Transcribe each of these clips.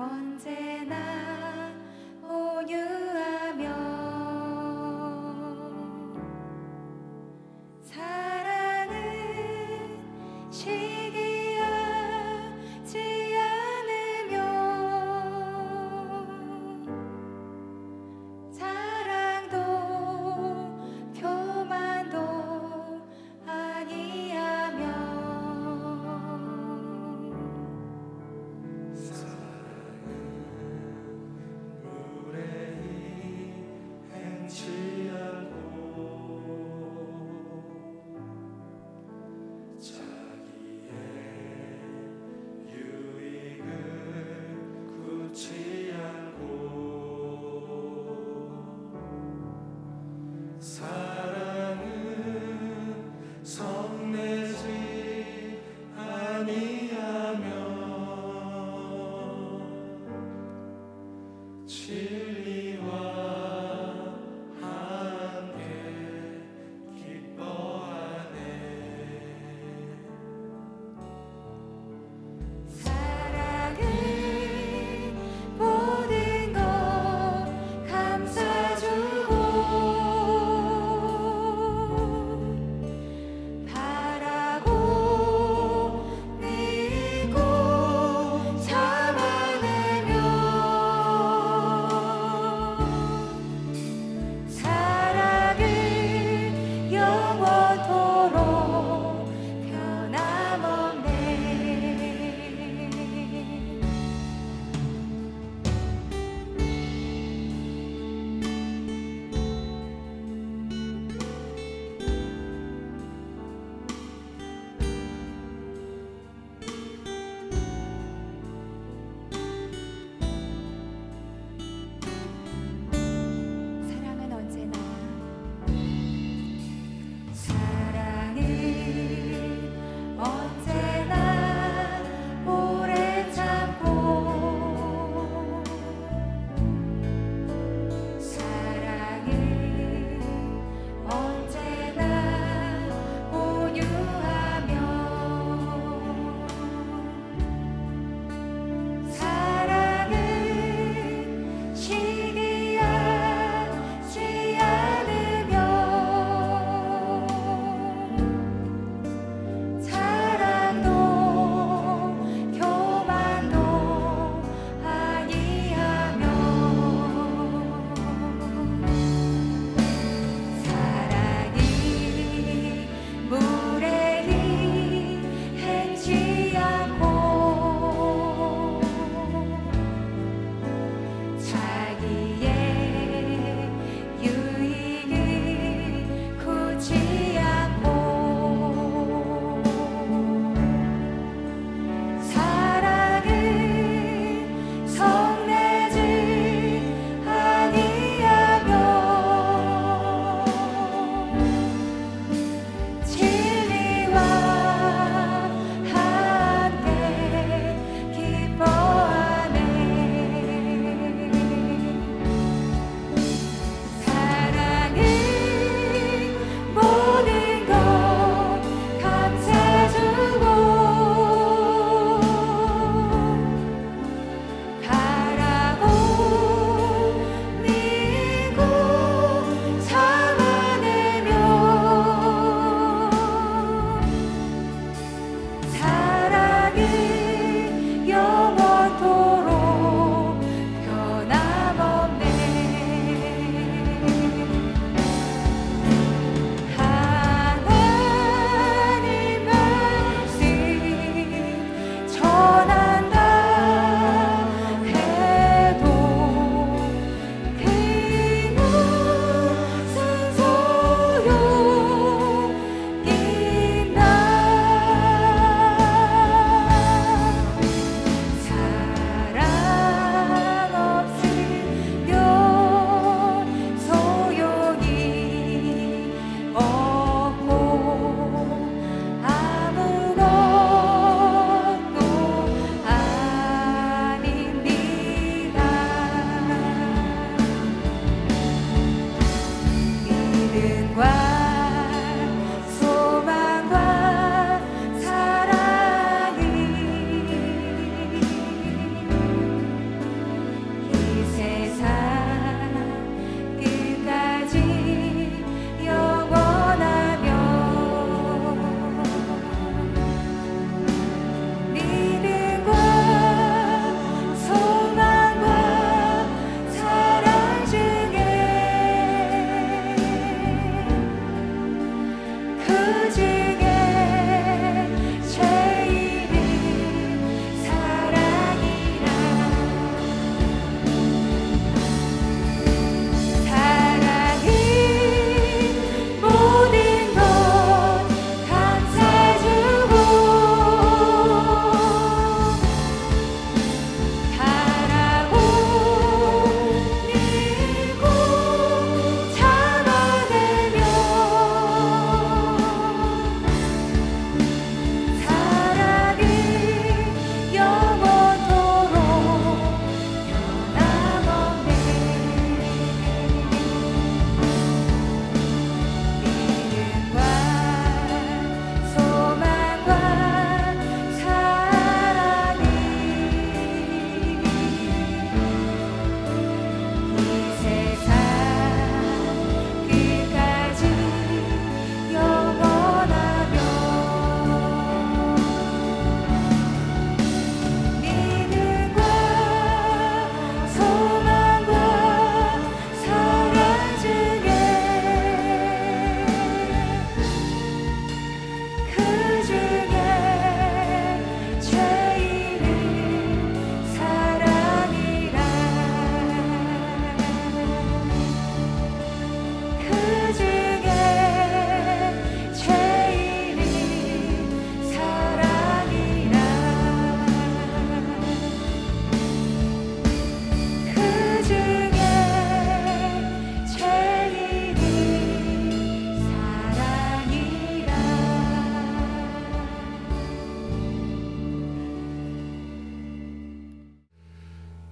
언제나 온유하며 사랑은 시기하지 않으며 자랑도 교만도 아니하며 행치 않고 자기의 유익을 굳지 않고 사랑은 성내지 아니하며 진리와 함께 기뻐하네. 사랑은 모든 것 감싸주고 바라고 믿고 참아내며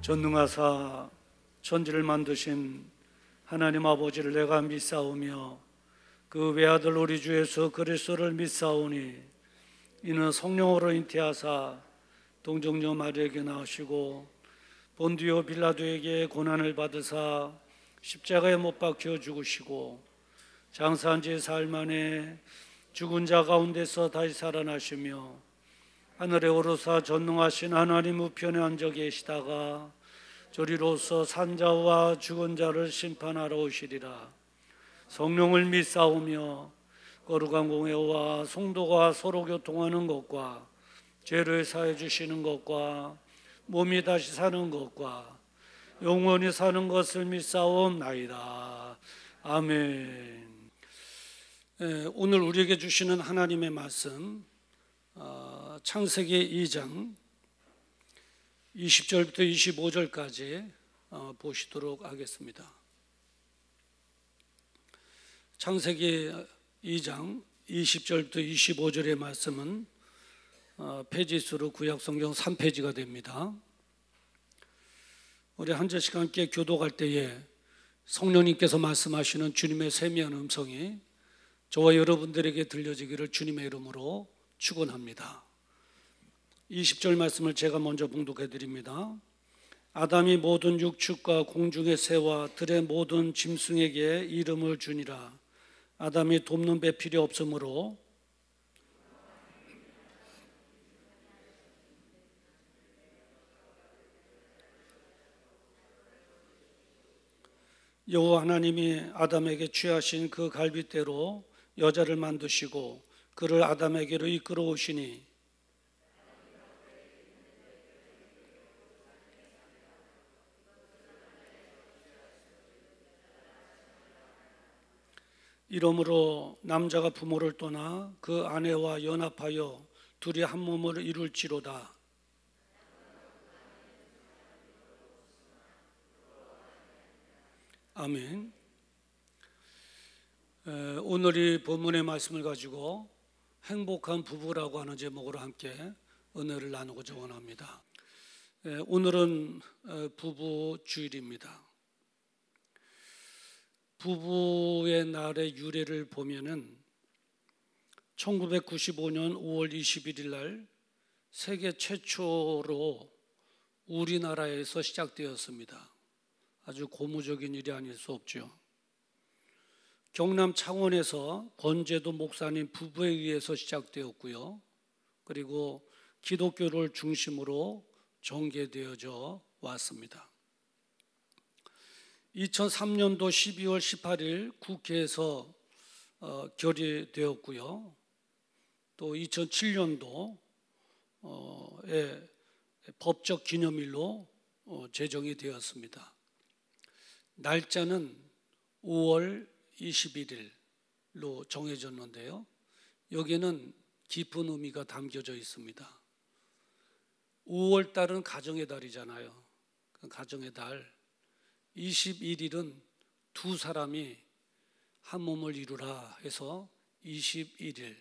전능하사 천지를 만드신 하나님 아버지를 내가 믿사오며 그 외아들 우리 주 예수 그리스도를 믿사오니 이는 성령으로 잉태하사 동정녀 마리아에게 나으시고 본디오 빌라도에게 고난을 받으사 십자가에 못 박혀 죽으시고 장사한 지 사흘 만에 죽은 자 가운데서 다시 살아나시며 하늘에 오르사 전능하신 하나님 우편에 앉아 계시다가 저리로서 산자와 죽은 자를 심판하러 오시리라. 성령을 믿사오며 거룩한 공회와 성도가 서로 교통하는 것과 죄를 사해 주시는 것과 몸이 다시 사는 것과 영원히 사는 것을 믿사옵나이다. 아멘. 오늘 우리에게 주시는 하나님의 말씀 창세기 2장 20절부터 25절까지 보시도록 하겠습니다. 창세기 2장 20절부터 25절의 말씀은 페이지수로 구약성경 3페이지가 됩니다. 우리 한 절씩 함께 교독할 때에 성령님께서 말씀하시는 주님의 세미한 음성이 저와 여러분들에게 들려지기를 주님의 이름으로 축원합니다. 20절 말씀을 제가 먼저 봉독해 드립니다. 아담이 모든 육축과 공중의 새와 들의 모든 짐승에게 이름을 주니라. 아담이 돕는 배 필요 없으므로 여호와 하나님이 아담에게 취하신 그 갈빗대로 여자를 만드시고 그를 아담에게로 이끌어 오시니 이러므로 남자가 부모를 떠나 그 아내와 연합하여 둘이 한 몸을 이룰지로다. 아멘. 오늘 이 본문의 말씀을 가지고 행복한 부부라고 하는 제목으로 함께 은혜를 나누고자 원합니다. 오늘은 부부 주일입니다. 부부의 날의 유래를 보면은 1995년 5월 21일 날 세계 최초로 우리나라에서 시작되었습니다. 아주 고무적인 일이 아닐 수 없죠. 경남 창원에서 권제도 목사님 부부에 의해서 시작되었고요. 그리고 기독교를 중심으로 전개되어져 왔습니다. 2003년도 12월 18일 국회에서 결의되었고요. 또 2007년도에 법적 기념일로 제정이 되었습니다. 날짜는 5월 21일로 정해졌는데요. 여기에는 깊은 의미가 담겨져 있습니다. 5월 달은 가정의 달이잖아요. 가정의 달. 21일은 두 사람이 한 몸을 이루라 해서 21일,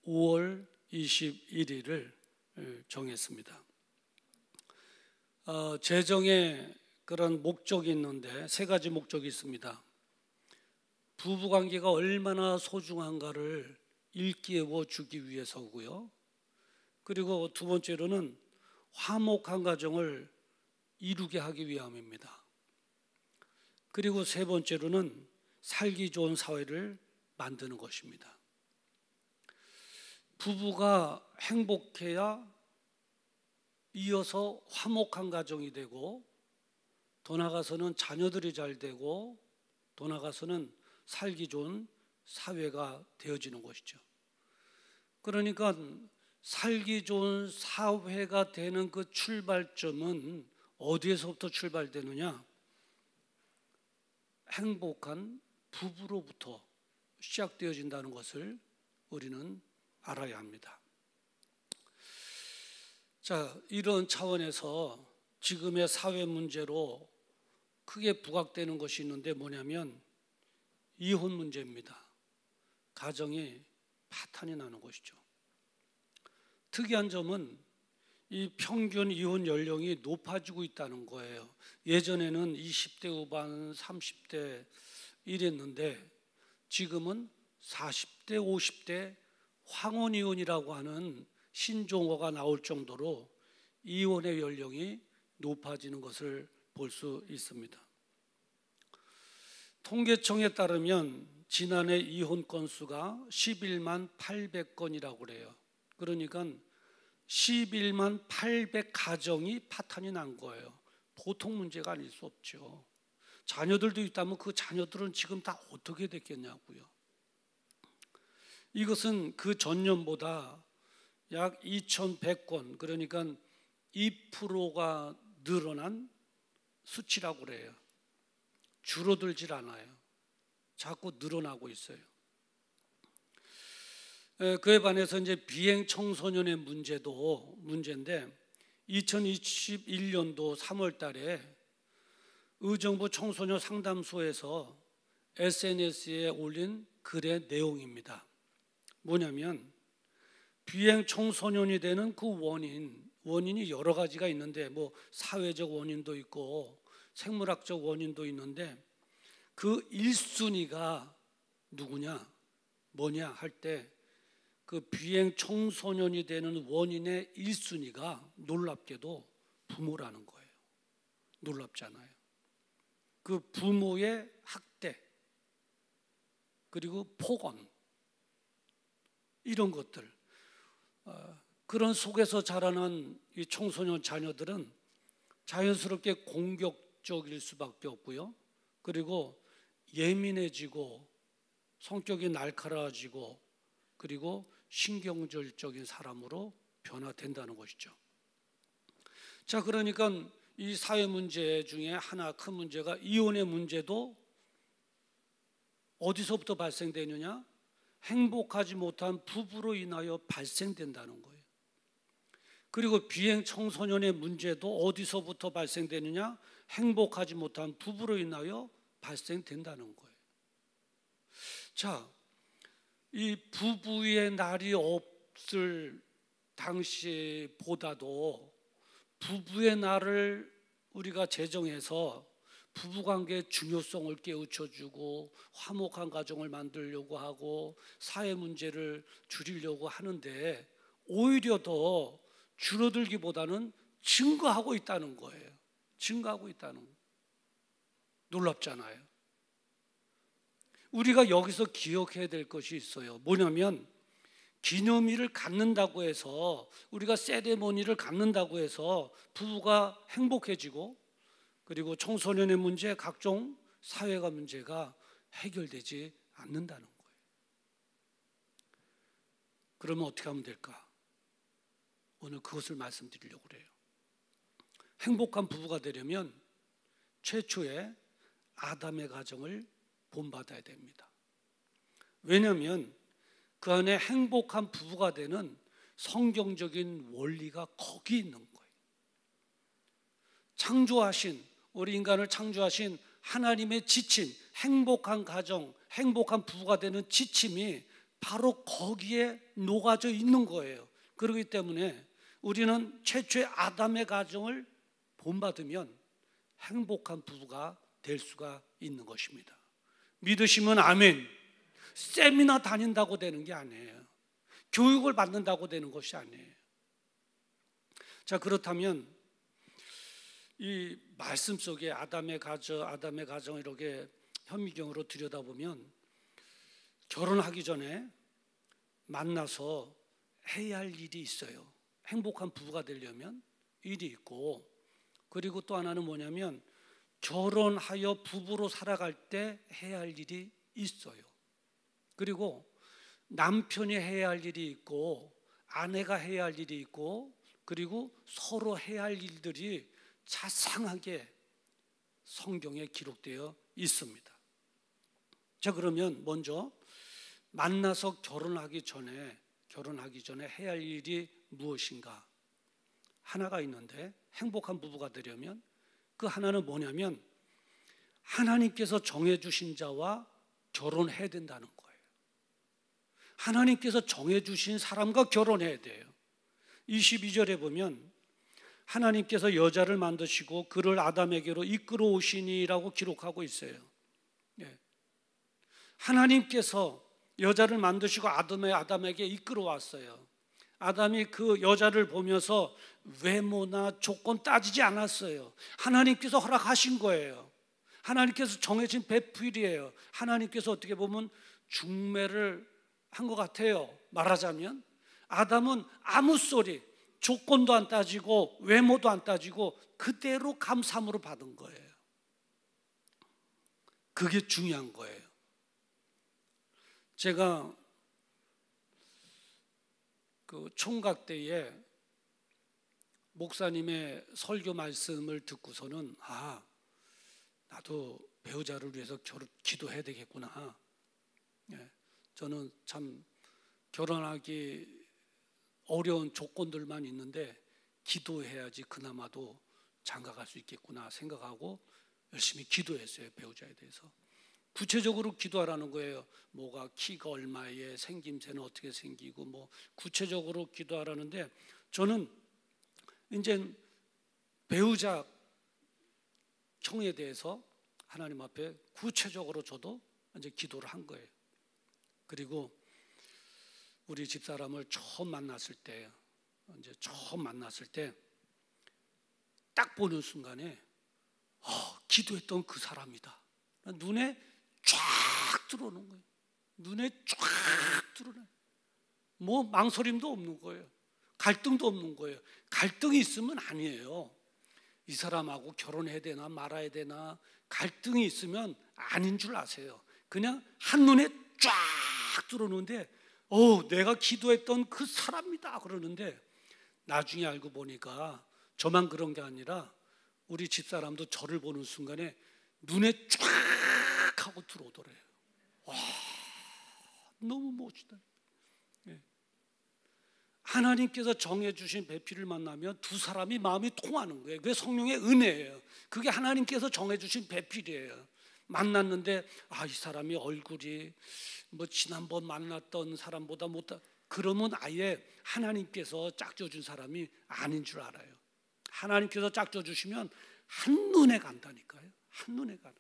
5월 21일을 정했습니다. 제정에 그런 목적이 있는데 세 가지 목적이 있습니다. 부부관계가 얼마나 소중한가를 일깨워 주기 위해서고요. 그리고 두 번째로는 화목한 가정을 이루게 하기 위함입니다. 그리고 세 번째로는 살기 좋은 사회를 만드는 것입니다. 부부가 행복해야 이어서 화목한 가정이 되고 더 나아가서는 자녀들이 잘 되고 더 나아가서는 살기 좋은 사회가 되어지는 것이죠. 그러니까 살기 좋은 사회가 되는 그 출발점은 어디에서부터 출발되느냐? 행복한 부부로부터 시작되어진다는 것을 우리는 알아야 합니다. 자, 이런 차원에서 지금의 사회 문제로 크게 부각되는 것이 있는데 뭐냐면 이혼 문제입니다. 가정이 파탄이 나는 것이죠. 특이한 점은 이 평균 이혼 연령이 높아지고 있다는 거예요. 예전에는 20대 후반, 30대 이랬는데 지금은 40대, 50대 황혼이혼이라고 하는 신종어가 나올 정도로 이혼의 연령이 높아지는 것을 볼 수 있습니다. 통계청에 따르면 지난해 이혼 건수가 11만 800건이라고 그래요. 그러니까 11만 800 가정이 파탄이 난 거예요. 보통 문제가 아닐 수 없죠. 자녀들도 있다면 그 자녀들은 지금 다 어떻게 됐겠냐고요. 이것은 그 전년보다 약 2100건, 그러니까 2%가 늘어난 수치라고 그래요. 줄어들질 않아요. 자꾸 늘어나고 있어요. 그에 반해서 이제 비행 청소년의 문제도 문제인데 2021년도 3월 달에 의정부 청소년 상담소에서 SNS에 올린 글의 내용입니다. 뭐냐면 비행 청소년이 되는 그 원인이 여러 가지가 있는데 뭐 사회적 원인도 있고 생물학적 원인도 있는데 그 1순위가 누구냐 뭐냐 할 때 그 비행 청소년이 되는 원인의 1순위가 놀랍게도 부모라는 거예요. 놀랍잖아요. 그 부모의 학대 그리고 폭언 이런 것들 그런 속에서 자라난 이 청소년 자녀들은 자연스럽게 공격적일 수밖에 없고요. 그리고 예민해지고 성격이 날카로워지고 그리고 신경절적인 사람으로 변화된다는 것이죠. 자, 그러니까 이 사회 문제 중에 하나 큰 문제가 이혼의 문제도 어디서부터 발생되느냐? 행복하지 못한 부부로 인하여 발생된다는 거예요. 그리고 비행 청소년의 문제도 어디서부터 발생되느냐? 행복하지 못한 부부로 인하여 발생된다는 거예요. 자, 이 부부의 날이 없을 당시보다도 부부의 날을 우리가 제정해서 부부관계의 중요성을 깨우쳐주고 화목한 가정을 만들려고 하고 사회 문제를 줄이려고 하는데 오히려 더 줄어들기보다는 증가하고 있다는 거예요. 증가하고 있다는 거예요. 놀랍잖아요. 우리가 여기서 기억해야 될 것이 있어요. 뭐냐면 기념일을 갖는다고 해서 우리가 세레모니를 갖는다고 해서 부부가 행복해지고 그리고 청소년의 문제, 각종 사회가 문제가 해결되지 않는다는 거예요. 그러면 어떻게 하면 될까? 오늘 그것을 말씀드리려고 그래요. 행복한 부부가 되려면 최초의 아담의 가정을 본받아야 됩니다. 왜냐하면 그 안에 행복한 부부가 되는 성경적인 원리가 거기 있는 거예요. 창조하신 우리 인간을 창조하신 하나님의 지침, 행복한 가정, 행복한 부부가 되는 지침이 바로 거기에 녹아져 있는 거예요. 그렇기 때문에 우리는 최초의 아담의 가정을 본받으면 행복한 부부가 될 수가 있는 것입니다. 믿으시면 아멘. 세미나 다닌다고 되는 게 아니에요. 교육을 받는다고 되는 것이 아니에요. 자, 그렇다면 이 말씀 속에 아담의 가정 이렇게 현미경으로 들여다보면 결혼하기 전에 만나서 해야 할 일이 있어요. 행복한 부부가 되려면 일이 있고, 그리고 또 하나는 뭐냐면 결혼하여 부부로 살아갈 때 해야 할 일이 있어요. 그리고 남편이 해야 할 일이 있고 아내가 해야 할 일이 있고 그리고 서로 해야 할 일들이 자상하게 성경에 기록되어 있습니다. 자, 그러면 먼저 만나서 결혼하기 전에 해야 할 일이 무엇인가? 하나가 있는데 행복한 부부가 되려면 그 하나는 뭐냐면 하나님께서 정해주신 자와 결혼해야 된다는 거예요. 하나님께서 정해주신 사람과 결혼해야 돼요. 22절에 보면 하나님께서 여자를 만드시고 그를 아담에게로 이끌어 오시니라고 기록하고 있어요. 예. 하나님께서 여자를 만드시고 아담에게 이끌어 왔어요. 아담이 그 여자를 보면서 외모나 조건 따지지 않았어요. 하나님께서 허락하신 거예요. 하나님께서 정해진 배필이에요. 하나님께서 어떻게 보면 중매를 한 것 같아요. 말하자면 아담은 아무 소리, 조건도 안 따지고 외모도 안 따지고 그대로 감삼으로 받은 거예요. 그게 중요한 거예요. 제가 그 총각 때에 목사님의 설교 말씀을 듣고서는 나도 배우자를 위해서 기도해야 되겠구나. 예, 저는 참 결혼하기 어려운 조건들만 있는데 기도해야지 그나마도 장가갈 수 있겠구나 생각하고 열심히 기도했어요. 배우자에 대해서 구체적으로 기도하라는 거예요. 뭐가 키가 얼마에, 생김새는 어떻게 생기고, 뭐 구체적으로 기도하라는데 저는 이제 배우자 형에 대해서 하나님 앞에 구체적으로 저도 이제 기도를 한 거예요. 그리고 우리 집사람을 처음 만났을 때 딱 보는 순간에 기도했던 그 사람이다. 눈에 쫙 들어오는 거예요. 눈에 쫙 들어오는. 뭐 망설임도 없는 거예요. 갈등도 없는 거예요. 갈등이 있으면 아니에요. 이 사람하고 결혼해야 되나 말아야 되나 갈등이 있으면 아닌 줄 아세요. 그냥 한눈에 쫙 들어오는데 내가 기도했던 그 사람이다 그러는데 나중에 알고 보니까 저만 그런 게 아니라 우리 집사람도 저를 보는 순간에 눈에 쫙 하고 들어오더래요. 와, 너무 멋지다. 예. 하나님께서 정해주신 배필을 만나면 두 사람이 마음이 통하는 거예요. 그게 성령의 은혜예요. 그게 하나님께서 정해주신 배필이에요. 만났는데 이 사람이 얼굴이 뭐 지난번 만났던 사람보다 못다 그러면 아예 하나님께서 짝져준 사람이 아닌 줄 알아요. 하나님께서 짝져주시면 한눈에 간다니까요. 한눈에 가는.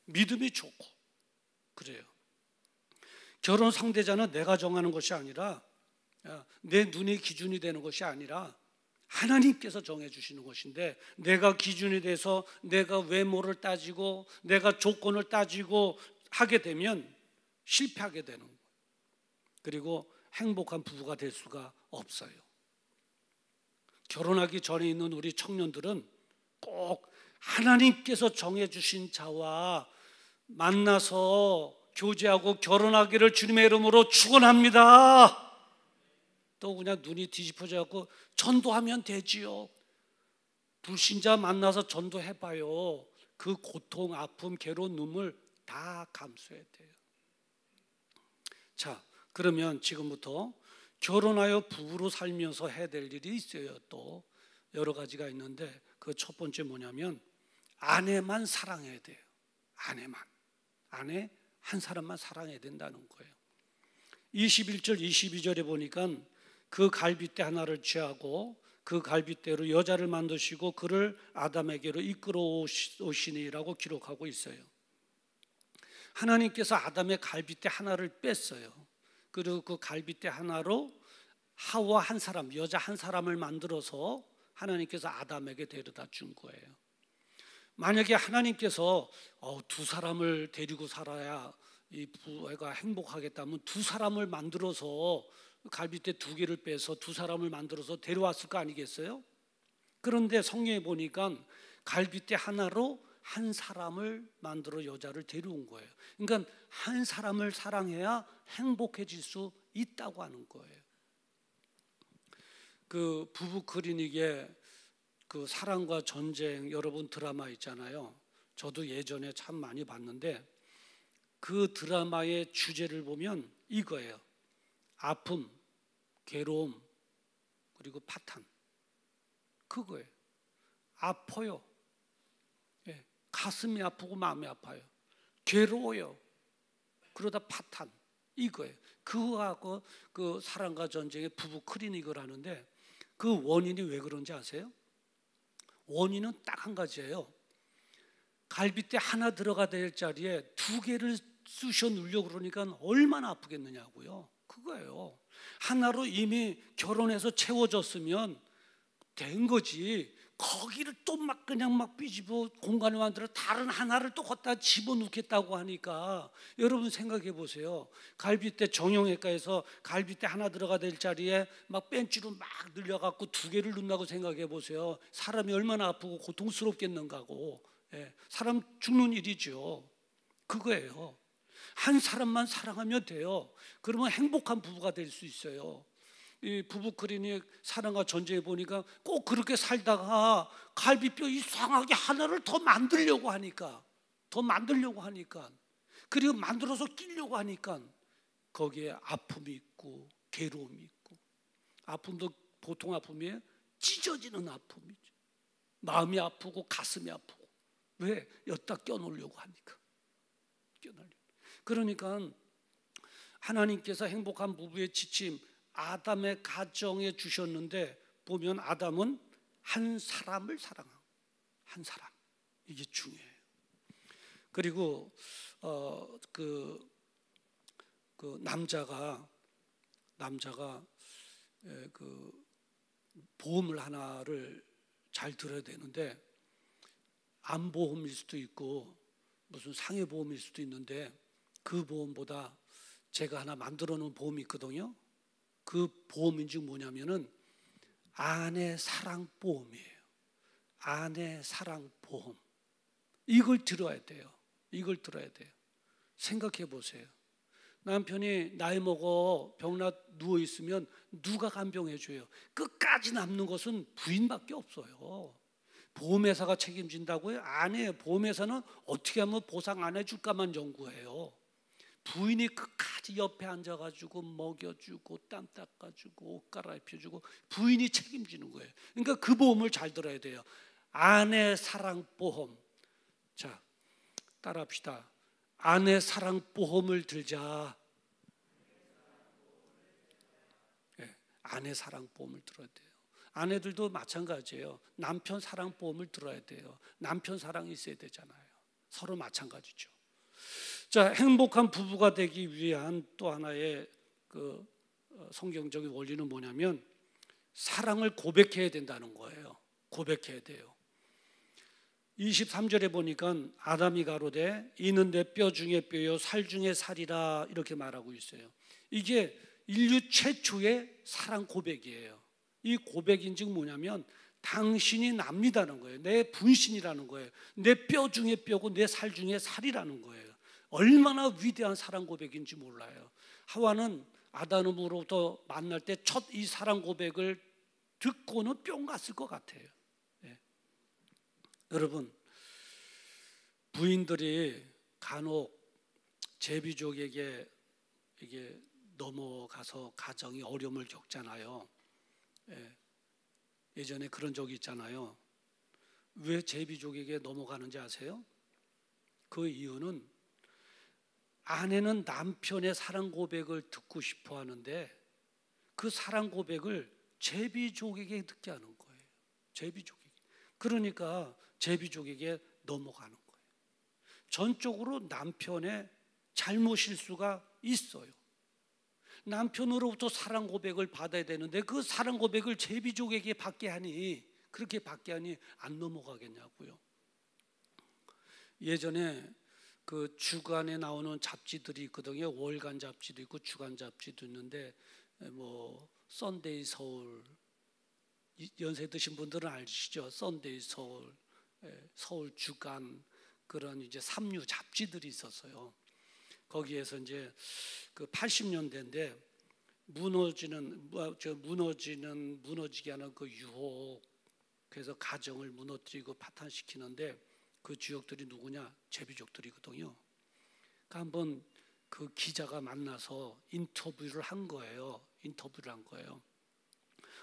믿음이 좋고 그래요. 결혼 상대자는 내가 정하는 것이 아니라 내 눈이 기준이 되는 것이 아니라 하나님께서 정해주시는 것인데 내가 기준이 돼서 내가 외모를 따지고 내가 조건을 따지고 하게 되면 실패하게 되는 거예요. 그리고 행복한 부부가 될 수가 없어요. 결혼하기 전에 있는 우리 청년들은 꼭 하나님께서 정해주신 자와 만나서 교제하고 결혼하기를 주님의 이름으로 축원합니다. 또 그냥 눈이 뒤집어져 갖고 전도하면 되지요. 불신자 만나서 전도해봐요. 그 고통, 아픔, 괴로운 눈물 다 감수해야 돼요. 자, 그러면 지금부터 결혼하여 부부로 살면서 해야 될 일이 있어요. 또 여러 가지가 있는데 그 첫 번째 뭐냐면 아내만 사랑해야 돼요. 아내 한 사람만 사랑해야 된다는 거예요. 21절 22절에 보니까 그 갈빗대 하나를 취하고 그 갈빗대로 여자를 만드시고 그를 아담에게로 이끌어 오시니라고 기록하고 있어요. 하나님께서 아담의 갈빗대 하나를 뺐어요. 그리고 그 갈빗대 하나로 하와 한 사람, 여자 한 사람을 만들어서 하나님께서 아담에게 데려다 준 거예요. 만약에 하나님께서 두 사람을 데리고 살아야 이 부부가 행복하겠다면 두 사람을 만들어서 갈빗대 두 개를 빼서 두 사람을 만들어서 데려왔을 거 아니겠어요? 그런데 성경에 보니까 갈빗대 하나로 한 사람을 만들어 여자를 데려온 거예요. 그러니까 한 사람을 사랑해야 행복해질 수 있다고 하는 거예요. 그 부부 클리닉에 그 사랑과 전쟁 여러분 드라마 있잖아요. 저도 예전에 참 많이 봤는데 그 드라마의 주제를 보면 이거예요. 아픔, 괴로움, 그리고 파탄. 그거예요. 아파요. 예, 가슴이 아프고 마음이 아파요. 괴로워요. 그러다 파탄. 이거예요. 그거하고 그 사랑과 전쟁의 부부 클리닉을 하는데 그 원인이 왜 그런지 아세요? 원인은 딱 한 가지예요. 갈빗대 하나 들어가야 될 자리에 두 개를 쑤셔 넣으려고 그러니까 얼마나 아프겠느냐고요. 그거예요. 하나로 이미 결혼해서 채워졌으면 된 거지. 거기를 또 막 그냥 막 삐집어 공간을 만들어 다른 하나를 또 걷다 집어넣겠다고 하니까 여러분 생각해 보세요. 갈빗대 정형외과에서 갈빗대 하나 들어가야 될 자리에 막 벤치로 막 늘려갖고 두 개를 넣는다고 생각해 보세요. 사람이 얼마나 아프고 고통스럽겠는가고. 예, 사람 죽는 일이죠. 그거예요. 한 사람만 사랑하면 돼요. 그러면 행복한 부부가 될 수 있어요. 이 부부 클리닉 사랑과 전쟁에 보니까 꼭 그렇게 살다가 갈비뼈 이상하게 하나를 더 만들려고 하니까 그리고 만들어서 끼려고 하니까 거기에 아픔이 있고 괴로움이 있고, 아픔도 보통 아픔이에요. 찢어지는 아픔이죠. 마음이 아프고 가슴이 아프고. 왜? 여기다 껴놓으려고 하니까. 그러니까 하나님께서 행복한 부부의 지침 아담의 가정에 주셨는데, 보면 아담은 한 사람을 사랑하고, 한 사람, 이게 중요해요. 그리고 그 남자가 그 보험을 하나를 잘 들어야 되는데, 암보험일 수도 있고 무슨 상해보험일 수도 있는데, 그 보험보다 제가 하나 만들어 놓은 보험이 있거든요. 그 보험인지 뭐냐면은 아내 사랑보험이에요. 아내 사랑보험. 이걸 들어야 돼요. 이걸 들어야 돼요. 생각해 보세요. 남편이 나이 먹어 병나 누워 있으면 누가 간병해 줘요? 끝까지 남는 것은 부인밖에 없어요. 보험회사가 책임진다고요? 아니에요. 보험회사는 어떻게 하면 보상 안 해줄까만 연구해요. 부인이 끝까지 옆에 앉아가지고 먹여주고 땀 닦아주고 옷 갈아입혀주고 부인이 책임지는 거예요. 그러니까 그 보험을 잘 들어야 돼요. 아내 사랑보험. 자, 따라합시다. 아내 사랑보험을 들자. 네, 아내 사랑보험을 들어야 돼요. 아내들도 마찬가지예요. 남편 사랑보험을 들어야 돼요. 남편 사랑이 있어야 되잖아요. 서로 마찬가지죠. 자, 행복한 부부가 되기 위한 또 하나의 그 성경적인 원리는 뭐냐면 사랑을 고백해야 된다는 거예요. 고백해야 돼요. 23절에 보니까 아담이 가로되 이는 내 뼈 중에 뼈요 살 중에 살이라 이렇게 말하고 있어요. 이게 인류 최초의 사랑 고백이에요. 이 고백인즉 뭐냐면 당신이 납니다는 거예요. 내 분신이라는 거예요. 내 뼈 중에 뼈고 내 살 중에 살이라는 거예요. 얼마나 위대한 사랑 고백인지 몰라요. 하와는 아담으로부터 만날 때 첫 이 사랑 고백을 듣고는 뿅 갔을 것 같아요. 네. 여러분, 부인들이 간혹 제비족에게 이게 넘어가서 가정이 어려움을 겪잖아요. 예. 예전에 그런 적이 있잖아요. 왜 제비족에게 넘어가는지 아세요? 그 이유는 아내는 남편의 사랑 고백을 듣고 싶어 하는데 그 사랑 고백을 제비족에게 듣게 하는 거예요. 제비족에게. 그러니까 제비족에게 넘어가는 거예요. 전적으로 남편의 잘못일 수가 있어요. 남편으로부터 사랑 고백을 받아야 되는데 그 사랑 고백을 제비족에게 받게 하니, 그렇게 받게 하니 안 넘어가겠냐고요. 예전에 그 주간에 나오는 잡지들이 있거든요. 월간 잡지도 있고 주간 잡지도 있는데 뭐 썬데이 서울, 연세 드신 분들은 아시죠? 썬데이 서울, 서울 주간, 그런 이제 삼류 잡지들이 있었어요. 거기에서 이제 그 80년대인데 무너지게 하는 그 유혹, 그래서 가정을 무너뜨리고 파탄시키는데 그 주역들이 누구냐? 제비족들이거든요. 그러니까 한번 그 기자가 만나서 인터뷰를 한 거예요.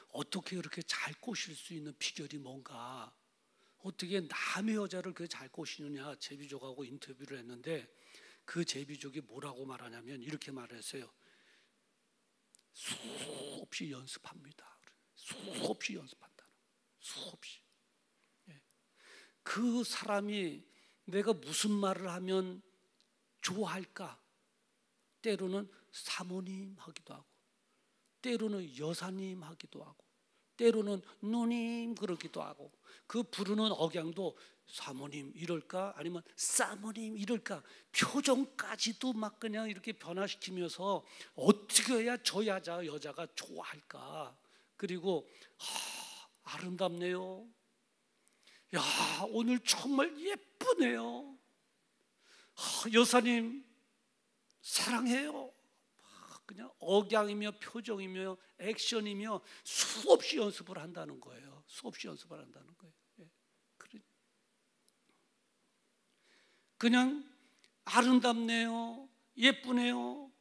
어떻게 그렇게 잘 꼬실 수 있는 비결이 뭔가? 어떻게 남의 여자를 그렇게 잘 꼬시느냐? 제비족하고 인터뷰를 했는데 그 제비족이 뭐라고 말하냐면 이렇게 말했어요. 수없이 연습합니다. 수없이 연습한다는, 수없이. 그 사람이 내가 무슨 말을 하면 좋아할까? 때로는 사모님 하기도 하고, 때로는 여사님 하기도 하고, 때로는 누님 그러기도 하고, 그 부르는 억양도 사모님 이럴까 아니면 사모님 이럴까, 표정까지도 막 그냥 이렇게 변화시키면서 어떻게 해야 저 여자가 좋아할까. 그리고 아름답네요. 야, 오늘 정말 예쁘네요. 여사님 사랑해요. 그냥 억양이며 표정이며 액션이며 수없이 연습을 한다는 거예요. 수없이 연습을 한다는 거예요. 그냥 아름답네요, 예쁘네요,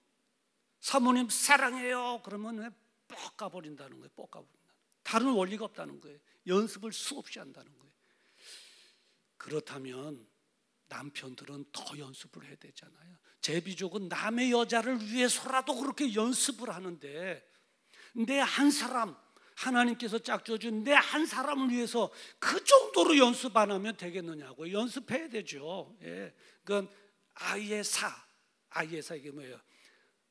사모님 사랑해요 그러면 왜 뻑 가버린다는 거예요. 뻑 가버린다. 다른 원리가 없다는 거예요. 연습을 수없이 한다는 거예요. 그렇다면 남편들은 더 연습을 해야 되잖아요. 제비족은 남의 여자를 위해서라도 그렇게 연습을 하는데, 내 한 사람, 하나님께서 짝져준 내 한 사람을 위해서 그 정도로 연습 안 하면 되겠느냐고요. 연습해야 되죠. 예. 그건 아이에사 이게 뭐예요?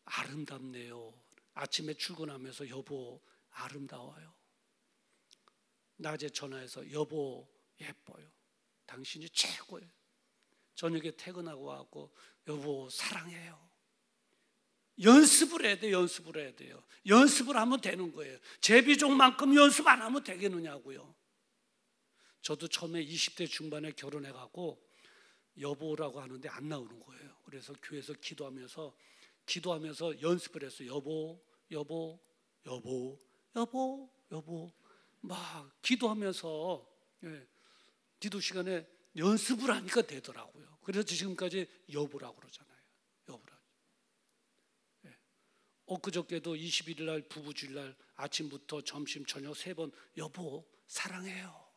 아름답네요. 아침에 출근하면서 여보 아름다워요. 낮에 전화해서 여보 예뻐요. 당신이 최고예요. 저녁에 퇴근하고 와서 여보 사랑해요. 연습을 해야 돼요. 연습을 해야 돼요. 연습을 하면 되는 거예요. 제비족만큼 연습 안 하면 되겠느냐고요. 저도 처음에 20대 중반에 결혼해갖고 여보라고 하는데 안 나오는 거예요. 그래서 교회에서 기도하면서 연습을 했어요. 여보 막 기도하면서, 기도 시간에 연습을 하니까 되더라고요. 그래서 지금까지 여보라고 그러잖아요. 여보라. 엊그저께도 21일 날 부부주일 날 아침부터 점심 저녁 3번 여보 사랑해요.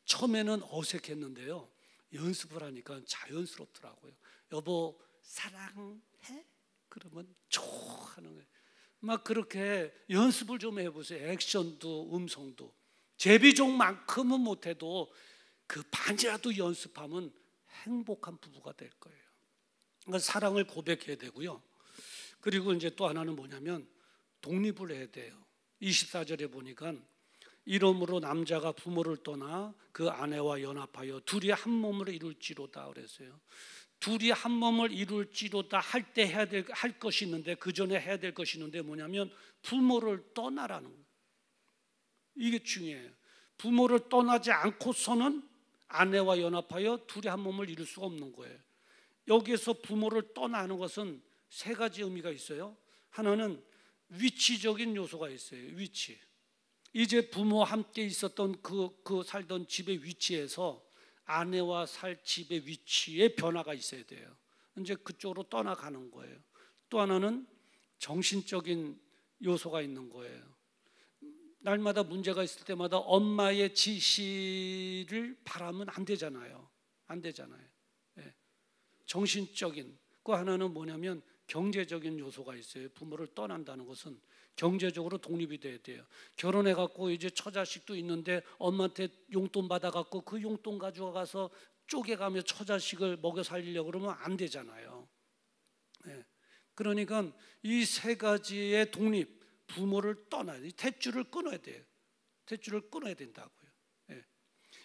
처음에는 어색했는데요, 연습을 하니까 자연스럽더라고요. 여보 사랑해? 그러면 좋아하는 거예요. 막 그렇게 연습을 좀 해보세요. 액션도 음성도. 제비족만큼은 못해도 그 반이라도 연습하면 행복한 부부가 될 거예요. 그러니까 사랑을 고백해야 되고요. 그리고 이제 또 하나는 뭐냐면 독립을 해야 돼요. 24절에 보니까 이러므로 남자가 부모를 떠나 그 아내와 연합하여 둘이 한 몸을 이룰지로다 그랬어요. 둘이 한 몸을 이룰지로다 할 때 할 것이 있는데, 그 전에 해야 될 것이 있는데 뭐냐면 부모를 떠나라는 거예요. 이게 중요해요. 부모를 떠나지 않고서는 아내와 연합하여 둘이 한 몸을 이룰 수가 없는 거예요. 여기에서 부모를 떠나는 것은 3가지 의미가 있어요. 하나는 위치적인 요소가 있어요. 위치. 이제 부모와 함께 있었던 그 살던 집의 위치에서 아내와 살 집의 위치에 변화가 있어야 돼요. 이제 그쪽으로 떠나가는 거예요. 또 하나는 정신적인 요소가 있는 거예요. 날마다 문제가 있을 때마다 엄마의 지시를 바라면 안 되잖아요. 안 되잖아요. 정신적인. 그 하나는 뭐냐면 경제적인 요소가 있어요. 부모를 떠난다는 것은 경제적으로 독립이 돼야 돼요. 결혼해갖고 이제 처자식도 있는데 엄마한테 용돈 받아갖고 그 용돈 가지고 가서 쪼개가며 처자식을 먹여 살리려고 그러면 안 되잖아요. 그러니까 이 3가지의 독립, 부모를 떠나야 돼요. 탯줄을 끊어야 돼요. 탯줄을 끊어야 된다고요.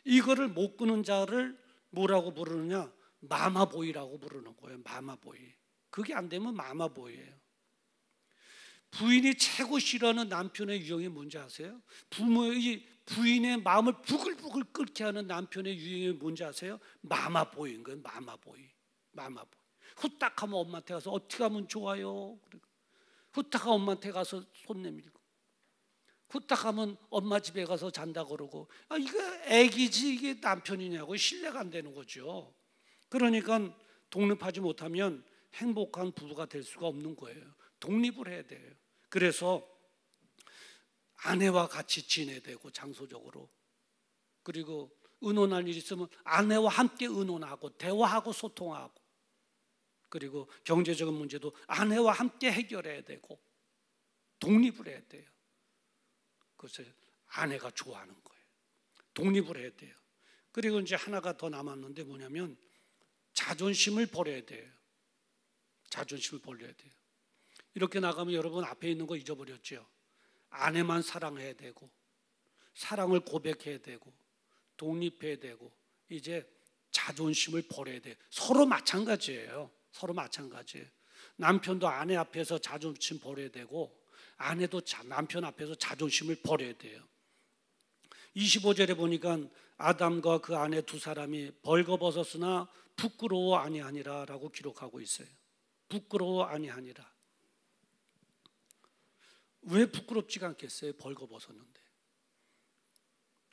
이거를 못 끊은 자를 뭐라고 부르느냐? 마마보이라고 부르는 거예요. 마마보이. 그게 안 되면 마마보이예요. 부인이 최고 싫어하는 남편의 유형이 뭔지 아세요? 부인의 마음을 부글부글 끓게 하는 남편의 유형이 뭔지 아세요? 마마보이인 거예요. 마마보이. 후딱 하면 엄마한테 가서 어떻게 하면 좋아요? 후딱 하면 엄마한테 가서 손 내밀고, 후딱 하면 엄마 집에 가서 잔다 그러고, 이거 애기지 이게 남편이냐고 신뢰가 안 되는 거죠. 그러니까 독립하지 못하면 행복한 부부가 될 수가 없는 거예요. 독립을 해야 돼요. 그래서 아내와 같이 지내야 되고, 장소적으로. 그리고 의논할 일이 있으면 아내와 함께 의논하고 대화하고 소통하고, 그리고 경제적인 문제도 아내와 함께 해결해야 되고 독립을 해야 돼요. 그래서 아내가 좋아하는 거예요. 독립을 해야 돼요. 그리고 이제 하나가 더 남았는데 뭐냐면 자존심을 버려야 돼요. 자존심을 버려야 돼요. 이렇게 나가면 여러분 앞에 있는 거 잊어버렸죠. 아내만 사랑해야 되고 사랑을 고백해야 되고 독립해야 되고 이제 자존심을 버려야 돼요. 서로 마찬가지예요. 서로 마찬가지예요. 남편도 아내 앞에서 자존심 버려야 되고 아내도 남편 앞에서 자존심을 버려야 돼요. 25절에 보니까 아담과 그 아내 두 사람이 벌거벗었으나 부끄러워 아니하니라 라고 기록하고 있어요. 부끄러워 아니하니라. 왜 부끄럽지가 않겠어요? 벌거벗었는데.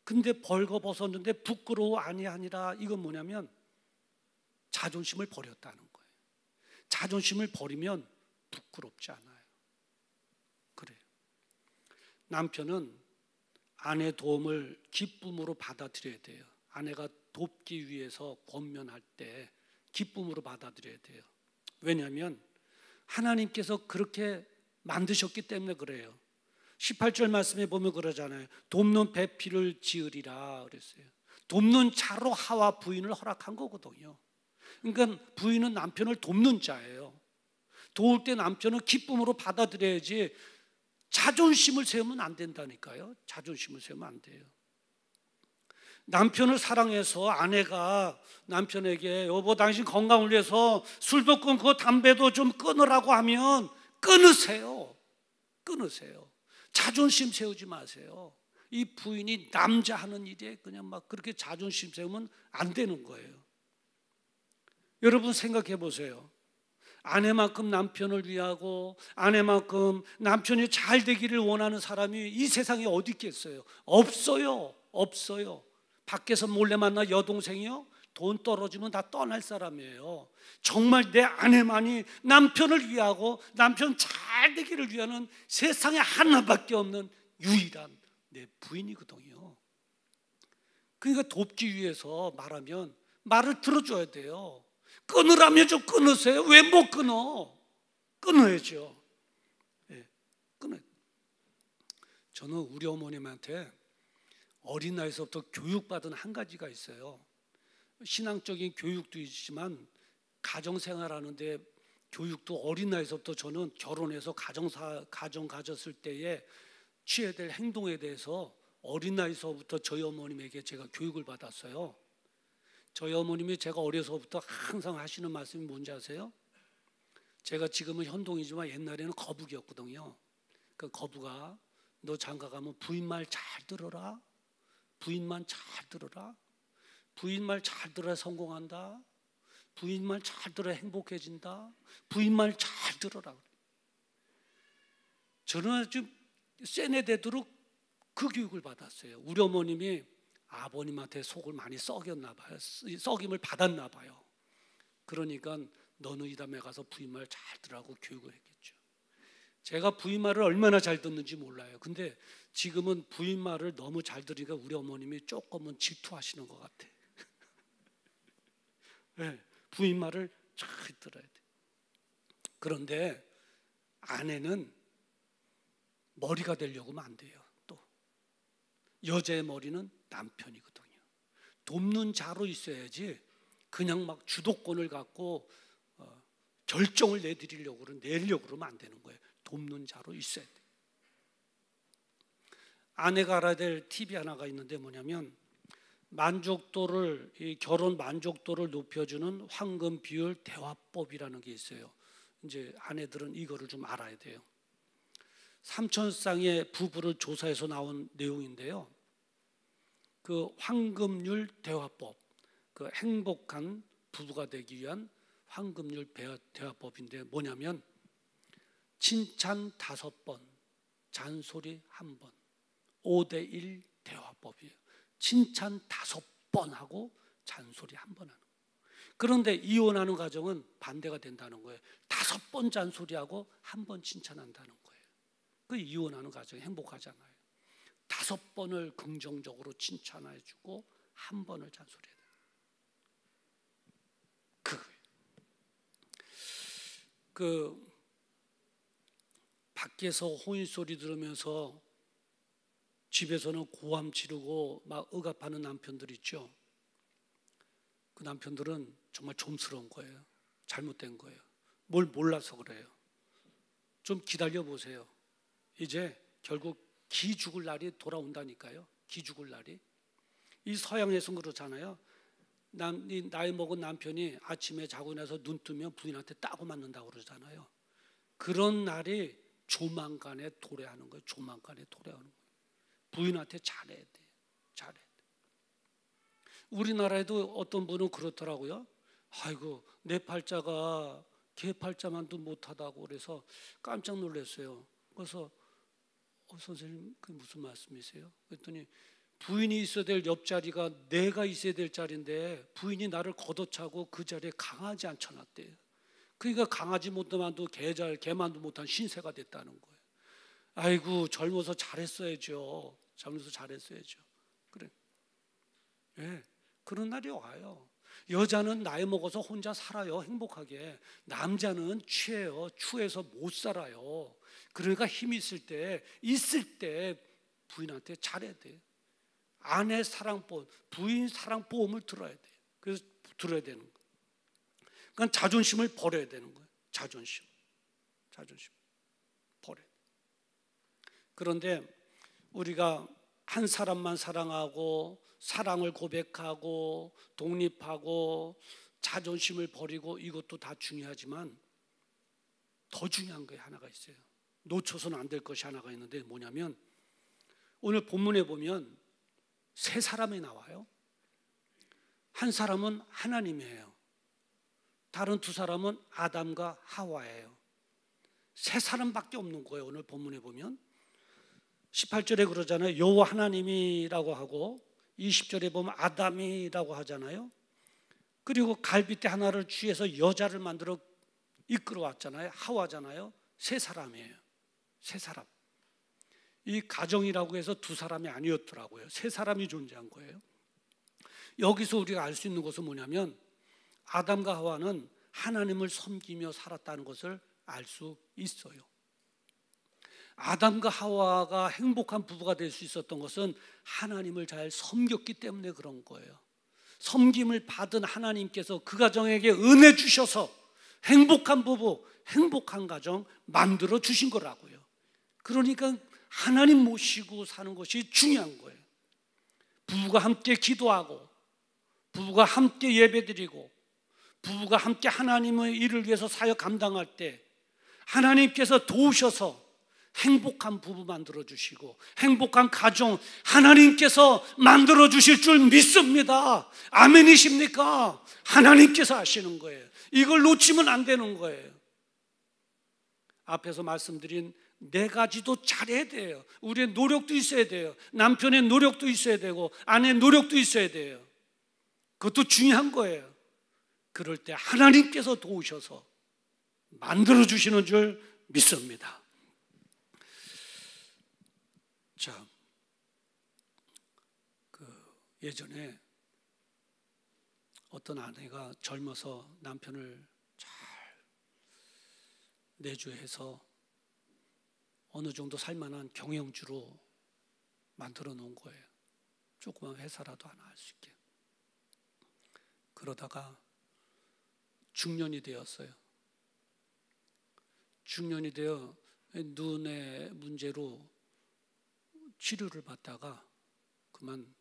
근데 벌거벗었는데 부끄러워 아니하니라, 이건 뭐냐면 자존심을 버렸다는 거예요. 자존심을 버리면 부끄럽지 않아요. 그래요. 남편은 아내 도움을 기쁨으로 받아들여야 돼요. 아내가 돕기 위해서 권면할 때 기쁨으로 받아들여야 돼요. 왜냐하면 하나님께서 그렇게 만드셨기 때문에 그래요. 18절 말씀에 보면 그러잖아요. 돕는 배필을 지으리라 그랬어요. 돕는 자로 하와 부인을 허락한 거거든요. 그러니까 부인은 남편을 돕는 자예요. 도울 때 남편은 기쁨으로 받아들여야지 자존심을 세우면 안 된다니까요. 자존심을 세우면 안 돼요. 남편을 사랑해서 아내가 남편에게 여보 당신 건강을 위해서 술도 끊고 담배도 좀 끊으라고 하면 끊으세요. 끊으세요. 자존심 세우지 마세요. 이 부인이 남자 하는 일에 그냥 막 그렇게 자존심 세우면 안 되는 거예요. 여러분 생각해 보세요. 아내만큼 남편을 위하고 아내만큼 남편이 잘 되기를 원하는 사람이 이 세상에 어디 있겠어요? 없어요. 없어요. 밖에서 몰래 만나 여동생이요? 돈 떨어지면 다 떠날 사람이에요. 정말 내 아내만이 남편을 위하고 남편 잘 되기를 위하는 세상에 하나밖에 없는 유일한 내 부인이거든요. 그러니까 돕기 위해서 말하면 말을 들어줘야 돼요. 끊으라면 좀 끊으세요. 왜 못 끊어? 끊어야죠. 네, 끊어요. 저는 우리 어머님한테 어린 나이에서부터 교육받은 한 가지가 있어요. 신앙적인 교육도 있지만 가정생활하는데 교육도 어린 나이에서부터 저는 결혼해서 가정 가졌을 때에 취해야 될 행동에 대해서 어린 나이에서부터 저희 어머님에게 제가 교육을 받았어요. 저희 어머님이 제가 어려서부터 항상 하시는 말씀이 뭔지 아세요? 제가 지금은 현동이지만 옛날에는 거북이었거든요. 그 거북아, 너 장가 가면 부인 말 잘 들어라. 부인만 잘 들어라. 부인 말 잘 들어야 성공한다. 부인 말 잘 들어야 행복해진다. 부인 말 잘 들어라. 저는 아주 세뇌 되도록 그 교육을 받았어요. 우리 어머님이 아버님한테 속을 많이 썩였나 봐요. 썩임을 받았나 봐요. 그러니까 너는 이 다음에 가서 부인 말 잘 들으라고 교육을 했겠죠. 제가 부인 말을 얼마나 잘 듣는지 몰라요. 근데 지금은 부인 말을 너무 잘 들으니까 우리 어머님이 조금은 질투하시는 것 같아. 네, 부인 말을 잘 들어야 돼. 그런데 아내는 머리가 되려고 하면 안 돼요. 또 여자의 머리는 남편이거든요. 돕는 자로 있어야지 그냥 막 주도권을 갖고 결정을 내리려고 그러면 안 되는 거예요. 돕는 자로 있어야 돼. 아내가 알아야 될 팁이 하나가 있는데 뭐냐면 이 결혼 만족도를 높여주는 황금 비율 대화법이라는 게 있어요. 이제 아내들은 이거를 좀 알아야 돼요. 삼천쌍의 부부를 조사해서 나온 내용인데요. 그 황금률 대화법, 그 행복한 부부가 되기 위한 황금률 대화법인데 뭐냐면 칭찬 5번, 잔소리 1번, 5대1 대화법이에요. 칭찬 5번 하고 잔소리 1번 하는 거예요. 그런데 이혼하는 가정은 반대가 된다는 거예요. 5번 잔소리하고 1번 칭찬한다는 거예요. 그 이혼하는 가정이 행복하잖아요. 5번을 긍정적으로 칭찬해주고 1번을 잔소리해야 돼요. 밖에서 호인 소리 들으면서 집에서는 고함 지르고 막 억압하는 남편들 있죠. 그 남편들은 정말 좀스러운 거예요. 잘못된 거예요. 뭘 몰라서 그래요. 좀 기다려 보세요. 이제 결국 기 죽을 날이 돌아온다니까요. 기 죽을 날이. 이 서양에서는 그렇잖아요. 나이 먹은 남편이 아침에 자고 나서 눈 뜨면 부인한테 따고 맞는다고 그러잖아요. 그런 날이 조만간에 도래하는 거예요. 조만간에 도래하는 거예요. 부인한테 잘해야 돼요. 잘해야 돼요. 우리나라에도 어떤 분은 그렇더라고요. 아이고 내 팔자가 개 팔자만도 못하다고 그래서 깜짝 놀랐어요. 그래서 선생님 그 무슨 말씀이세요? 그랬더니 부인이 있어야 될 옆자리가 내가 있어야 될 자리인데 부인이 나를 걷어차고 그 자리에 강아지 앉혀놨대요. 그러니까 강아지 못만도 개만도 못한 신세가 됐다는 거예요. 아이고 젊어서 잘했어야죠. 젊어서 잘했어야죠. 그래. 네, 그런 날이 와요. 여자는 나이 먹어서 혼자 살아요. 행복하게. 남자는 취해요. 추해서 못 살아요. 그러니까 힘 있을 때 부인한테 잘해야 돼요. 아내 사랑보험, 부인 사랑보험을 들어야 돼요. 그래서 들어야 되는 거예요. 그러니까 자존심을 버려야 되는 거예요. 자존심 버려야 돼요. 그런데 우리가 한 사람만 사랑하고 사랑을 고백하고 독립하고 자존심을 버리고 이것도 다 중요하지만 더 중요한 게 하나가 있어요. 놓쳐서는 안 될 것이 하나가 있는데 뭐냐면 오늘 본문에 보면 세 사람이 나와요. 한 사람은 하나님이에요. 다른 두 사람은 아담과 하와예요. 세 사람밖에 없는 거예요. 오늘 본문에 보면 18절에 그러잖아요. 여호와 하나님이라고 하고 20절에 보면 아담이라고 하잖아요. 그리고 갈빗대 하나를 취해서 여자를 만들어 이끌어왔잖아요. 하와잖아요. 세 사람이에요. 세 사람. 이 가정이라고 해서 두 사람이 아니었더라고요. 세 사람이 존재한 거예요. 여기서 우리가 알 수 있는 것은 뭐냐면 아담과 하와는 하나님을 섬기며 살았다는 것을 알 수 있어요. 아담과 하와가 행복한 부부가 될 수 있었던 것은 하나님을 잘 섬겼기 때문에 그런 거예요. 섬김을 받은 하나님께서 그 가정에게 은혜 주셔서 행복한 부부, 행복한 가정 만들어 주신 거라고요. 그러니까 하나님 모시고 사는 것이 중요한 거예요. 부부가 함께 기도하고 부부가 함께 예배드리고 부부가 함께 하나님의 일을 위해서 사역 감당할 때 하나님께서 도우셔서 행복한 부부 만들어 주시고 행복한 가정 하나님께서 만들어 주실 줄 믿습니다. 아멘이십니까? 하나님께서 하시는 거예요. 이걸 놓치면 안 되는 거예요. 앞에서 말씀드린 네 가지도 잘해야 돼요. 우리의 노력도 있어야 돼요. 남편의 노력도 있어야 되고 아내의 노력도 있어야 돼요. 그것도 중요한 거예요. 그럴 때 하나님께서 도우셔서 만들어 주시는 줄 믿습니다. 자, 예전에 어떤 아내가 젊어서 남편을 잘 내조해서 어느 정도 살만한 경영주로 만들어 놓은 거예요. 조그만 회사라도 하나 할 수 있게. 그러다가 중년이 되었어요. 중년이 되어 눈의 문제로 치료를 받다가 그만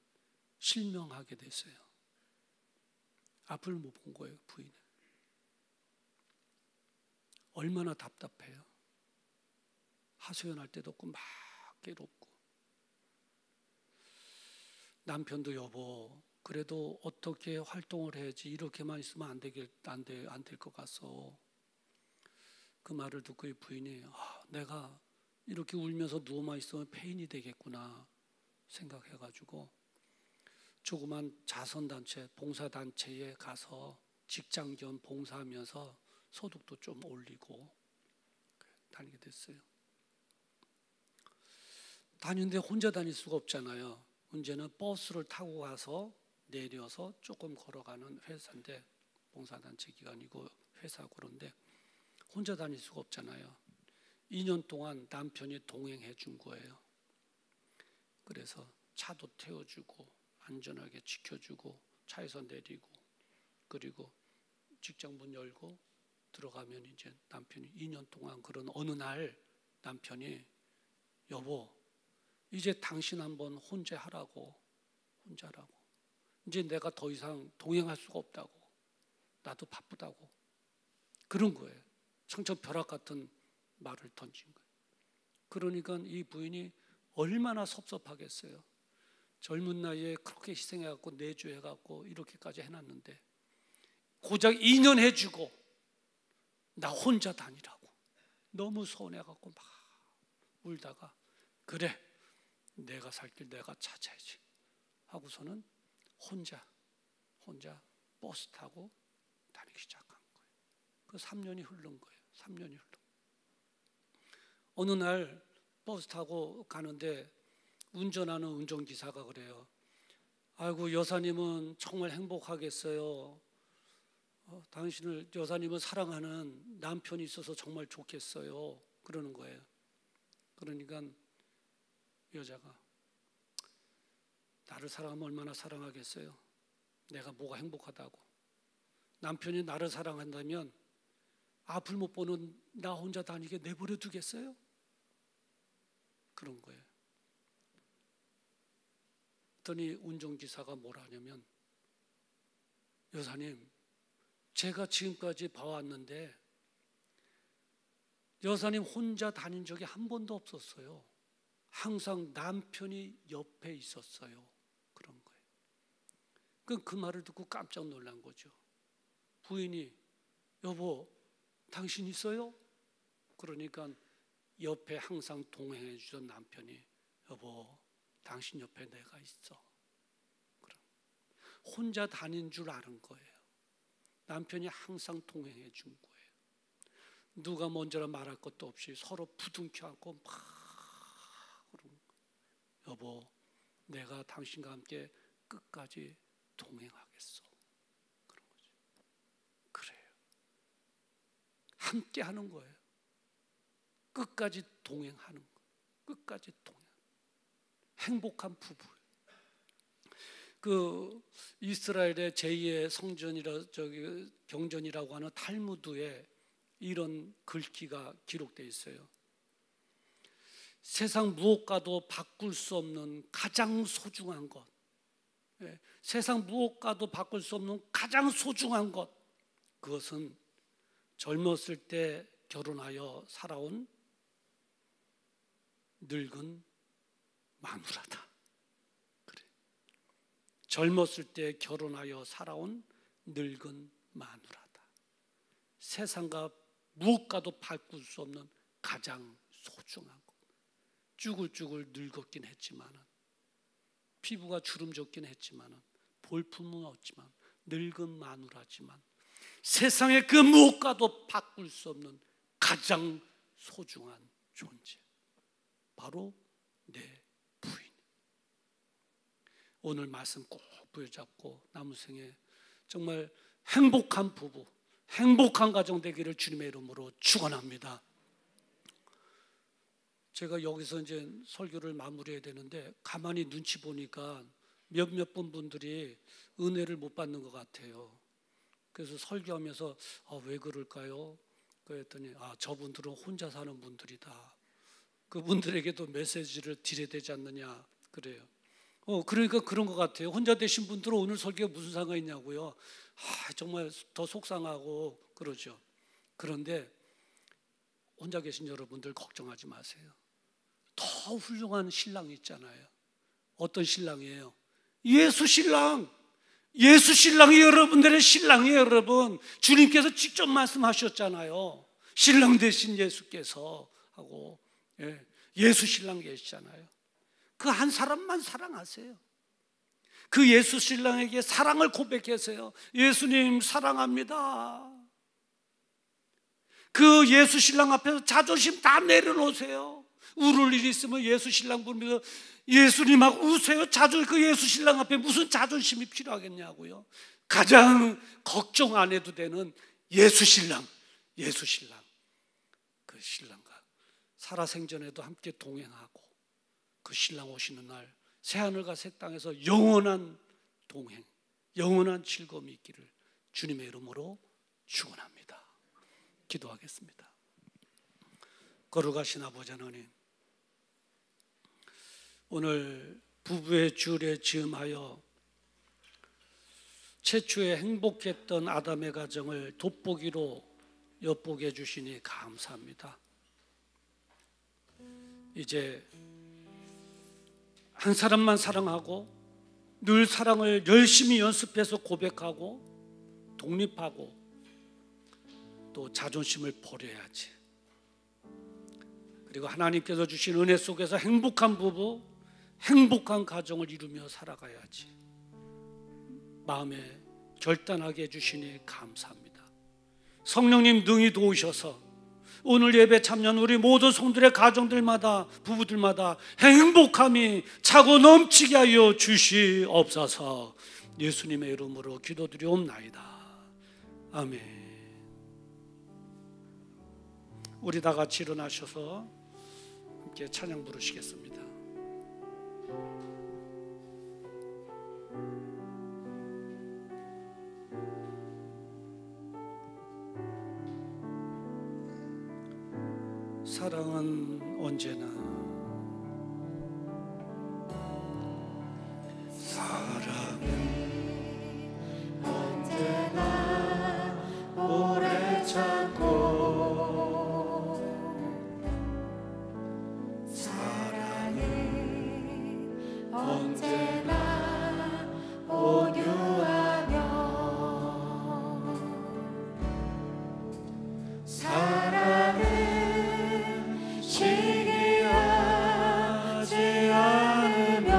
실명하게 됐어요. 앞을 못 본 거예요, 부인은. 얼마나 답답해요. 하소연할 때도 없고 막 괴롭고. 남편도 여보, 그래도 어떻게 활동을 해야지 이렇게만 있으면 안 될 것 같소. 그 말을 듣고 이 부인이 내가 이렇게 울면서 누워만 있으면 폐인이 되겠구나 생각해가지고 조그만 자선단체, 봉사단체에 가서 직장 겸 봉사하면서 소득도 좀 올리고 다니게 됐어요. 다니는데 혼자 다닐 수가 없잖아요. 문제는 버스를 타고 가서 내려서 조금 걸어가는 회사인데 봉사단체 기관이고 회사고 그런데 혼자 다닐 수가 없잖아요. 2년 동안 남편이 동행해 준 거예요. 그래서 차도 태워주고 안전하게 지켜주고 차에서 내리고, 그리고 직장 문 열고 들어가면 이제 남편이 2년 동안, 그런 어느 날 남편이 여보, 이제 당신 한번 혼자 하라고. 이제 내가 더 이상 동행할 수가 없다고. 나도 바쁘다고. 그런 거예요. 청천벼락 같은 말을 던진 거예요. 그러니까 이 부인이 얼마나 섭섭하겠어요. 젊은 나이에 그렇게 희생해갖고 내주해갖고 이렇게까지 해놨는데 고작 2년 해주고 나 혼자 다니라고. 너무 서운해갖고 막 울다가 그래, 내가 살 길 내가 찾아야지 하고서는 혼자 버스 타고 다니기 시작한 거예요. 그 3년이 흐른 거예요. 3년이 흘러. 어느 날 버스 타고 가는데 운전하는 운전기사가 그래요. 아이고, 여사님은 정말 행복하겠어요. 당신을, 여사님은 사랑하는 남편이 있어서 정말 좋겠어요. 그러는 거예요. 그러니까 여자가 나를 사랑하면 얼마나 사랑하겠어요. 내가 뭐가 행복하다고. 남편이 나를 사랑한다면 앞을 못 보는 나 혼자 다니게 내버려 두겠어요? 그런 거예요. 그랬더니 운전기사가 뭐라 하냐면, 여사님, 제가 지금까지 봐왔는데 여사님 혼자 다닌 적이 한 번도 없었어요. 항상 남편이 옆에 있었어요. 그런 거예요. 그 말을 듣고 깜짝 놀란 거죠. 부인이 여보, 당신 있어요? 그러니까 옆에 항상 동행해 주던 남편이 여보, 당신 옆에 내가 있어. 그럼 혼자 다닌 줄 아는 거예요. 남편이 항상 동행해 준 거예요. 누가 먼저라 말할 것도 없이 서로 부둥켜 안고 막 그러는 거예요. 여보, 내가 당신과 함께 끝까지 동행하겠어. 그런 거죠. 그래요. 함께 하는 거예요. 끝까지 동행하는 거예요. 끝까지 동행. 행복한 부부예요. 그 이스라엘의 제2의 성전이라 경전이라고 하는 탈무드에 이런 글귀가 기록되어 있어요. 세상 무엇과도 바꿀 수 없는 가장 소중한 것, 세상 무엇과도 바꿀 수 없는 가장 소중한 것, 그것은 젊었을 때 결혼하여 살아온 늙은 마누라다. 그래. 젊었을 때 결혼하여 살아온 늙은 마누라다. 세상과 무엇과도 바꿀 수 없는 가장 소중한 것. 쭈글쭈글 늙었긴 했지만은, 피부가 주름졌긴 했지만은, 볼품은 없지만, 늙은 마누라지만, 세상의 그 무엇과도 바꿀 수 없는 가장 소중한 존재, 바로 내 부인. 오늘 말씀 꼭 부여잡고 남은 생에 정말 행복한 부부, 행복한 가정 되기를 주님의 이름으로 축원합니다. 제가 여기서 이제 설교를 마무리해야 되는데 가만히 눈치 보니까 몇몇 분들이 은혜를 못 받는 것 같아요. 그래서 설교하면서 왜 그럴까요? 그랬더니 저분들은 혼자 사는 분들이다. 그분들에게도 메시지를 드려야 되지 않느냐 그래요. 그러니까 그런 것 같아요. 혼자 되신 분들은 오늘 설교가 무슨 상관이 있냐고요. 정말 더 속상하고 그러죠. 그런데 혼자 계신 여러분들 걱정하지 마세요. 더 훌륭한 신랑이 있잖아요. 어떤 신랑이에요? 예수 신랑. 예수 신랑이 여러분들의 신랑이에요. 여러분, 주님께서 직접 말씀하셨잖아요. 신랑 되신 예수께서 하고, 예수 신랑 계시잖아요. 그 한 사람만 사랑하세요. 그 예수 신랑에게 사랑을 고백하세요. 예수님 사랑합니다. 그 예수 신랑 앞에서 자존심 다 내려놓으세요. 울을 일이 있으면 예수 신랑 부르면서 예수님하고 우세요. 그 예수 신랑 앞에 무슨 자존심이 필요하겠냐고요. 가장 걱정 안 해도 되는 예수 신랑, 예수 신랑. 그 신랑과 살아생전에도 함께 동행하고 그 신랑 오시는 날 새하늘과 새 땅에서 영원한 동행, 영원한 즐거움이 있기를 주님의 이름으로 축원합니다. 기도하겠습니다. 거룩하신 아버지 하나님, 오늘 부부의 주일에 즈음하여 최초에 행복했던 아담의 가정을 돋보기로 엿보게 해주시니 감사합니다. 이제 한 사람만 사랑하고 늘 사랑을 열심히 연습해서 고백하고 독립하고 또 자존심을 버려야지. 그리고 하나님께서 주신 은혜 속에서 행복한 부부, 행복한 가정을 이루며 살아가야지. 마음에 결단하게 해주시니 감사합니다. 성령님 능히 도우셔서 오늘 예배 참여한 우리 모든 성들의 가정들마다, 부부들마다 행복함이 차고 넘치게 하여 주시옵소서. 예수님의 이름으로 기도드리옵나이다. 아멘. 우리 다 같이 일어나셔서 함께 찬양 부르시겠습니다. 사랑은 언제나, 사랑은 언제나 오래 참고, 사랑은 언제나 온유하며, 사랑은 시기하지 않으며,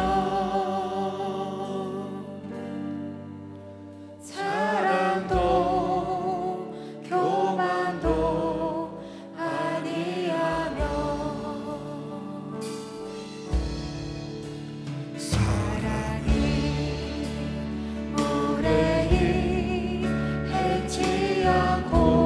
사랑도 교만도 아니하며, 사랑이 무례히 해치 않고,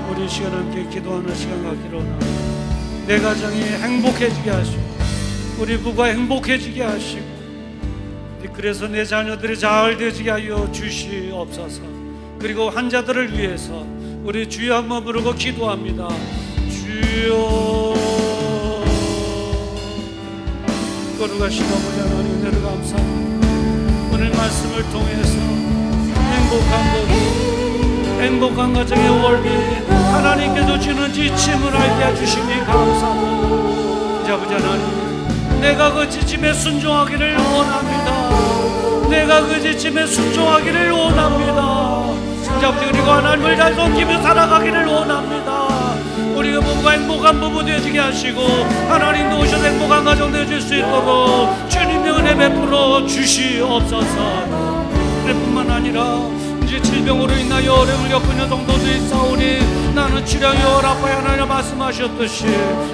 우리 시간 함께 기도하는 시간 갖기로 원합니다. 내 가정이 행복해지게 하시고 우리 부부가 행복해지게 하시고 그래서 내 자녀들이 잘 되지게 하여 주시옵소서. 그리고 환자들을 위해서 우리 주여 한번 부르고 기도합니다. 주여. 거룩하신 아버지 하나님 은혜를 감사합니다. 오늘 말씀을 통해서 행복한 부부, 행복한 가정의 원리, 하나님께서 주는 지침을 알게 해주시니 감사합니다. 이제 아버지 하나님, 내가 그 지침에 순종하기를 원합니다. 내가 그 지침에 순종하기를 원합니다. 이제 아버지, 그리고 하나님을 잘 섬기며 살아가기를 원합니다. 우리 부부가 행복한 부부 되어지게 하시고 하나님 도우셔서 행복한 가정 되어질 수 있도록 주님의 은혜 베풀어 주시옵소서. 뿐만 아니라 이제 질병으로 인하여 어려움을 겪고 있는 성도들이 있사오니 나는 치량이여 라파야 하나님 말씀하셨듯이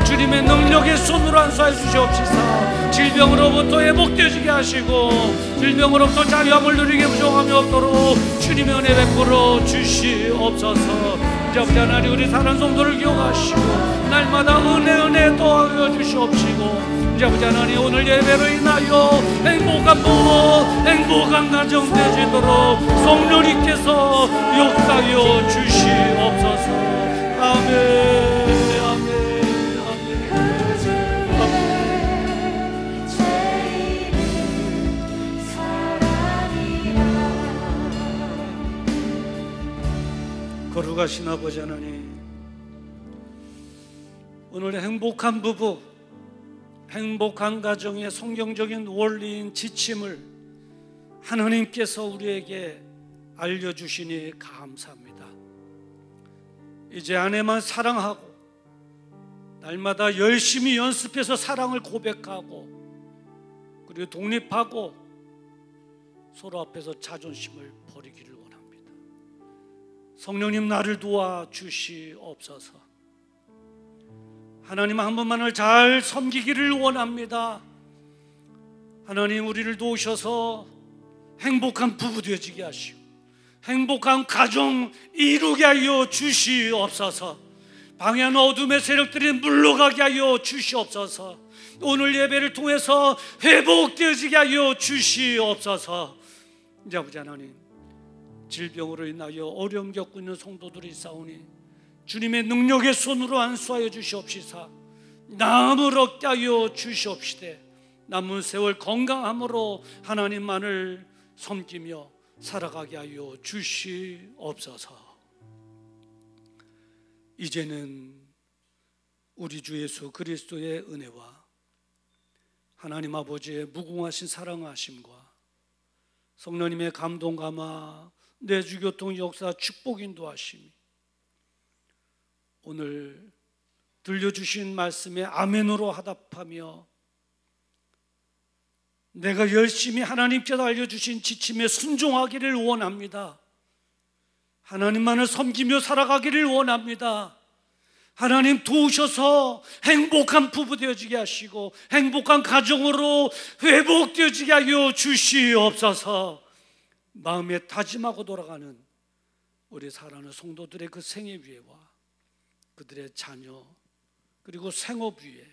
주님의 능력의 손으로 안수하여 주시옵시사. 질병으로부터 회복되어지게 하시고 질병으로부터 자유함을 누리게 부정함이 없도록 주님의 은혜 베풀어 주시옵소서. 이제 아버지 하나님 우리 사랑하는 성도를 기억하시고 날마다 은혜 더하여 주시옵시고 이제 아버지 하나님 오늘 예배로 인하여 행복한 부모 행복한 가정 되시도록 성령님께서 역사하여 주시옵소서. 아멘 아멘 아멘. 거룩하신 아버지 하나님, 오늘 행복한 부부 행복한 가정의 성경적인 원리인 지침을 하나님께서 우리에게 알려주시니 감사합니다. 이제 아내만 사랑하고 날마다 열심히 연습해서 사랑을 고백하고 그리고 독립하고 서로 앞에서 자존심을 버리기를 원합니다. 성령님 나를 도와주시옵소서. 하나님 한 분만을 잘 섬기기를 원합니다. 하나님 우리를 도우셔서 행복한 부부 되어지게 하시고 행복한 가정 이루게 하여 주시옵소서. 방해하는 어둠의 세력들이 물러가게 하여 주시옵소서. 오늘 예배를 통해서 회복되어지게 하여 주시옵소서. 이제 아버지 하나님 질병으로 인하여 어려움 겪고 있는 성도들이 있사오니 주님의 능력의 손으로 안수하여 주시옵시사. 나음을 얻게 하여 주시옵시되 남은 세월 건강함으로 하나님만을 섬기며 살아가게 하여 주시옵소서. 이제는 우리 주 예수 그리스도의 은혜와 하나님 아버지의 무궁하신 사랑하심과 성령님의 감동 감화 내주교통 역사 축복 인도하심이 오늘 들려주신 말씀에 아멘으로 화답하며 내가 열심히 하나님께서 알려주신 지침에 순종하기를 원합니다. 하나님만을 섬기며 살아가기를 원합니다. 하나님 도우셔서 행복한 부부 되어지게 하시고 행복한 가정으로 회복되어지게 하여 주시옵소서. 마음에 다짐하고 돌아가는 우리 사랑하는 성도들의 그 생애 위에와 그들의 자녀 그리고 생업 위에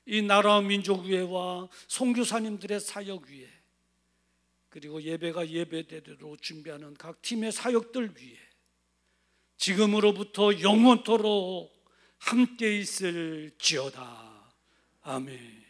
이 나라와 민족 위에와 선교사님들의 사역 위에 그리고 예배가 예배대로 준비하는 각 팀의 사역들 위에 지금으로부터 영원토록 함께 있을지어다. 아멘.